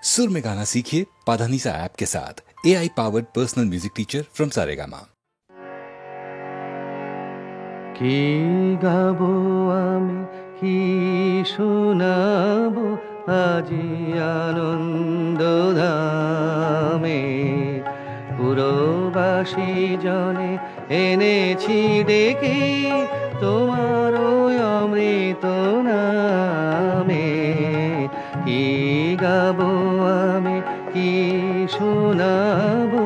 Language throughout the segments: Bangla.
सुर में गाना सीखिए पाधानीसा ऐप के साथ। AI powered personal music teacher from Saregama. কি গাবো আমি, কি শোনাবো আজি আনন্দ ধামে। পুরবাসী জনে এনেছি ডেকে তোমার ওই অমৃত নামে। কি গাবো আমি, কি শোনাবো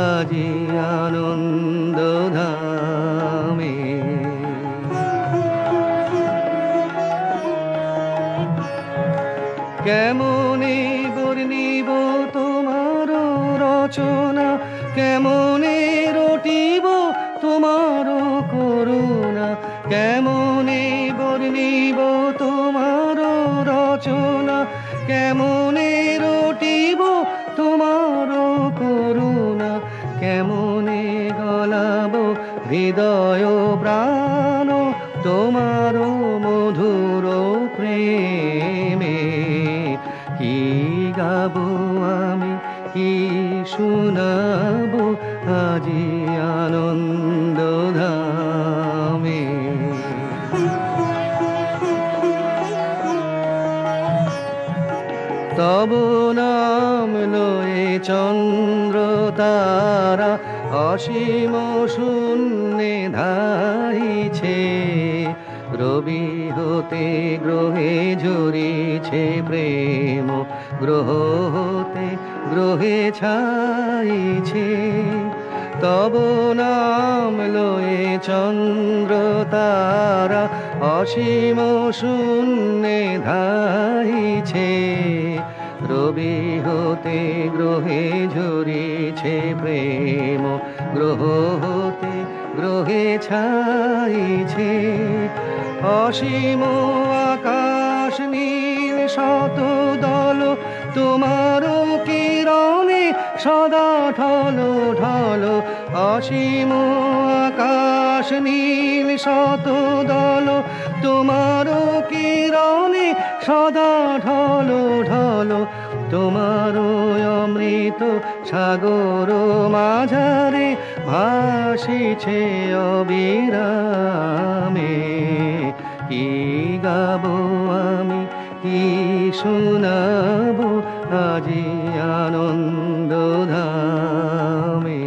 আজি আনন্দ ধামে। কেমনে বর্ণিব তোমার রচনা, কেমনে রটিব তোমার করুণা। কেমনে বর্ণিব তোমার রচনা, কেমনে রটিব তোমার করুণা। কেমনে গলাব হৃদয় প্রাণ তোমার মধুর প্রেমে। কি গাবো আমি, কি শোনাবো আজি আনন্দ ধামে। তব নাম লয়ে চন্দ্র তারা অসীম শূন্যে ধাইছে। রবি হতে গ্রহে ঝরিছে প্রেম, গ্রহ হতে গ্রহে ছাইছে। তব নাম লয়ে চন্দ্র তারা অসীম শূন্যে ধাইছে। রবি হতে গ্রহে ঝরিছে প্রেম, গ্রহ হতে গ্রহে ছাইছে। অসীম আকাশ নীল শত দল তোমার কিরণে সদা ঢল ঢল। অসীম আকাশ নীল শত দল তোমার কিরণে সদা ঢল ঢল। তোমার অমৃত সাগর মাঝারে ভাসিছে অবিরামে। কি গাবো আমি, কি শোনাবো আজি আনন্দ ধামে।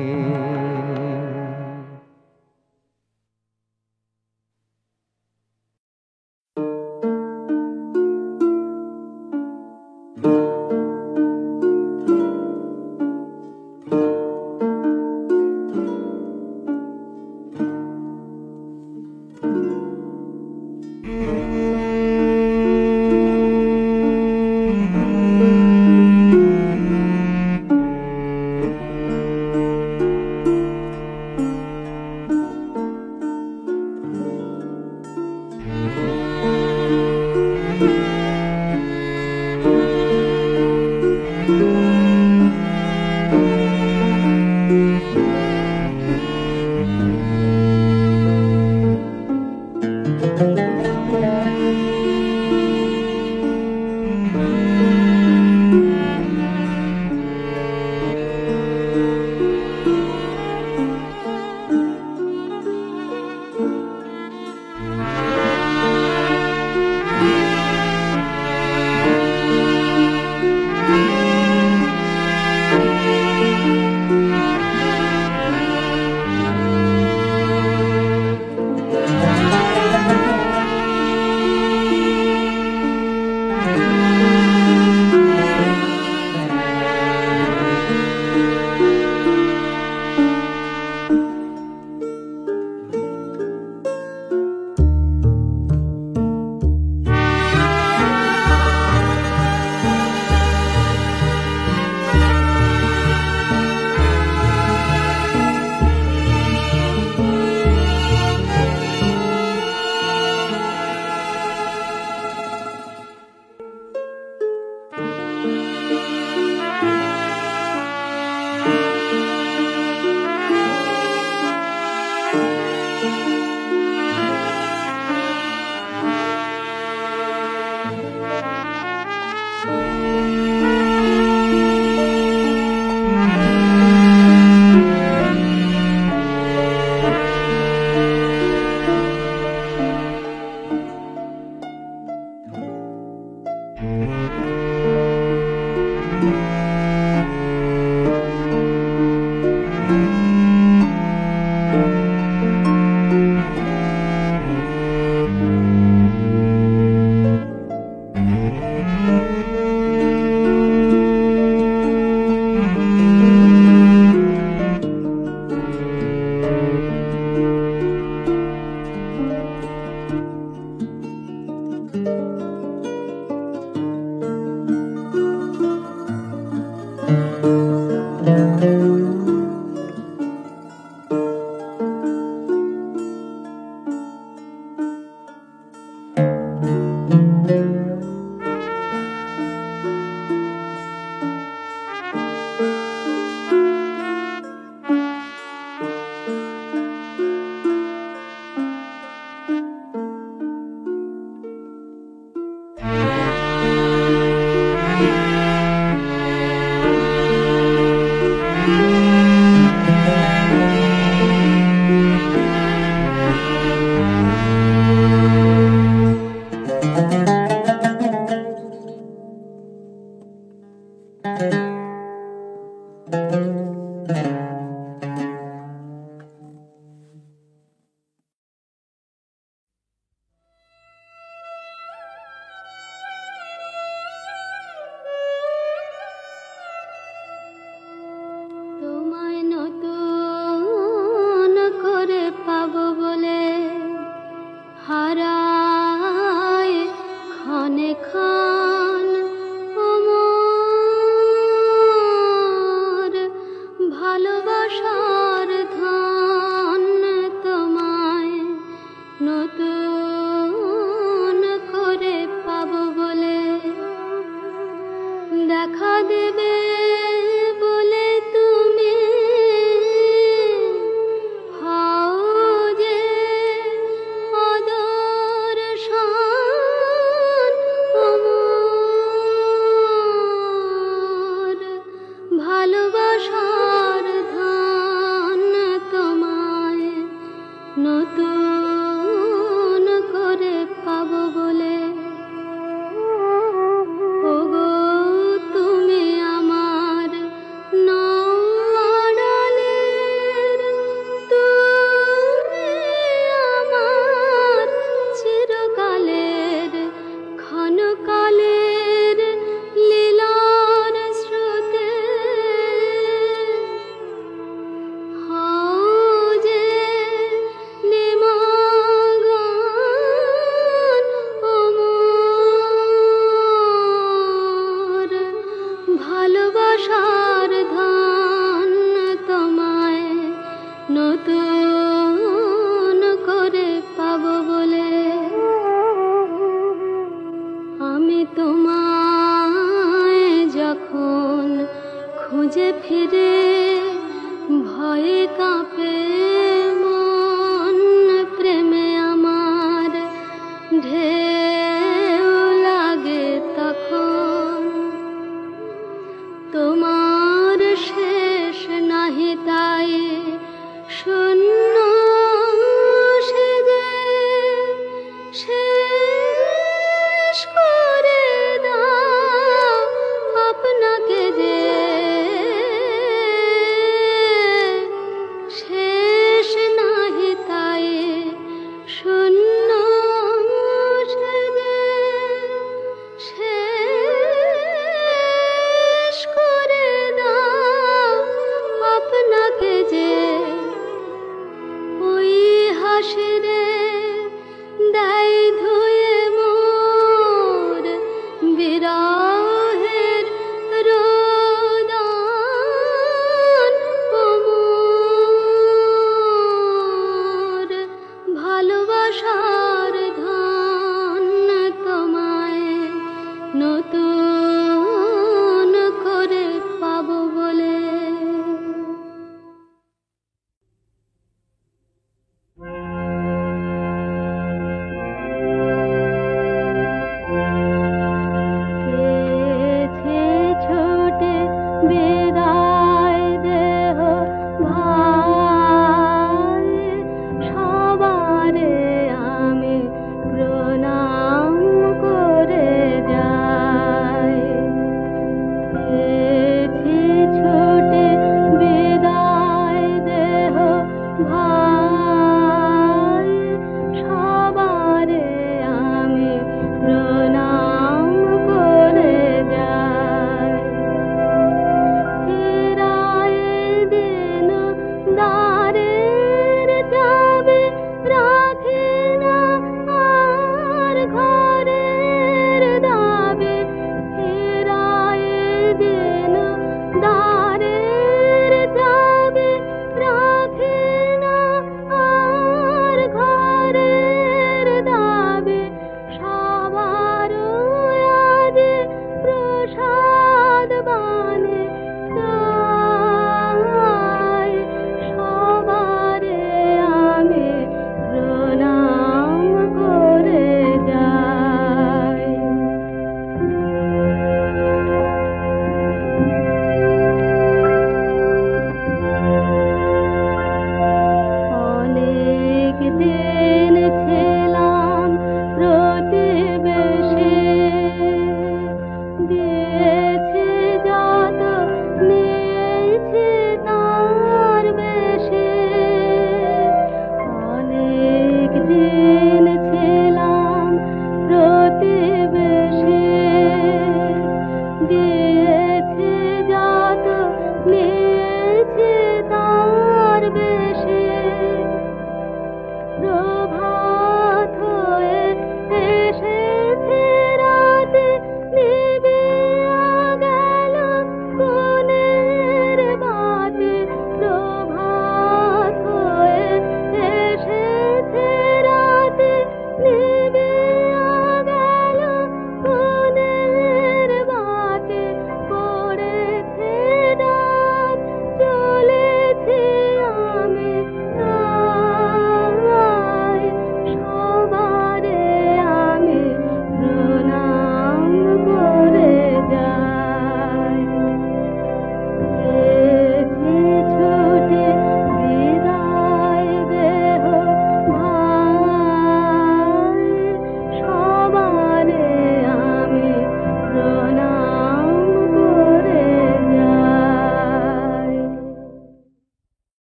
শেষ করে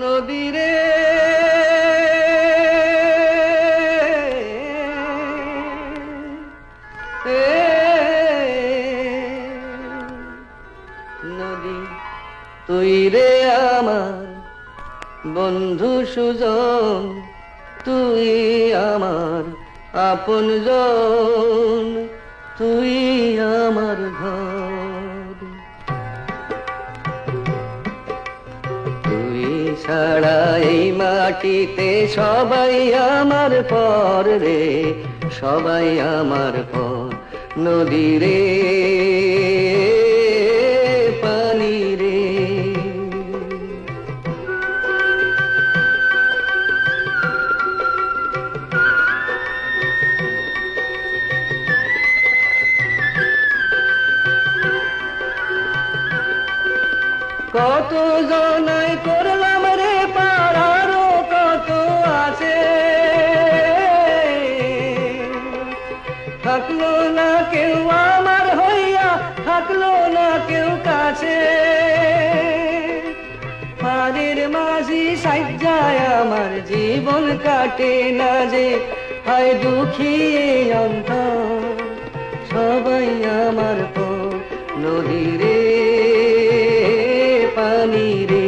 নদীরে নদী তুই রে আমার বন্ধু সুজন, তুই আমার আপনজন, তুই আমার ঘর। তুই ছাড়া এই মাটিতে সবাই আমার পর রে, সবাই আমার পর। নদী রে পানি রে, যোজনায় করলাম রে পারারও কত আছে, থাকলো না কেউ আমার হইয়া, থাকলো না কেউ কাছে। পারের মাঝি সাজ্জায় আমার জীবন কাটে না যে, হায় দুঃখী অন্তর সবাই আমার পর। নদী রে পানি রে,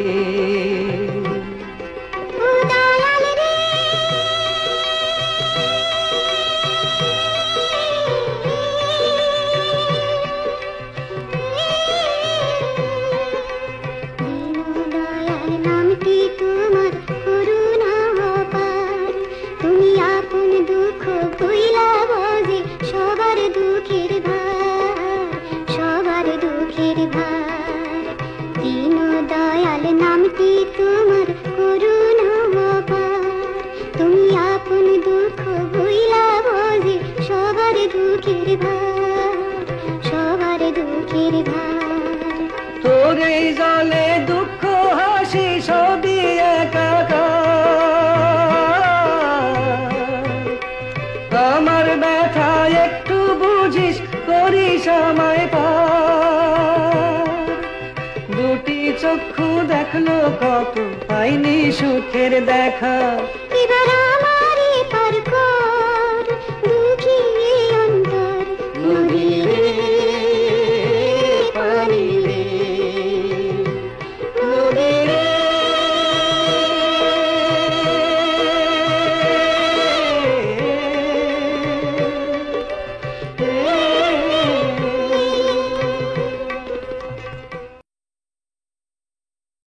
তোর এই জলে দুঃখ হাসি সবই একাকার। আমার ব্যথা একটু বুঝিস, করিস আমায় পার। দুটি চক্ষু দেখলো কত, পাইনি সুখের দেখা। এবার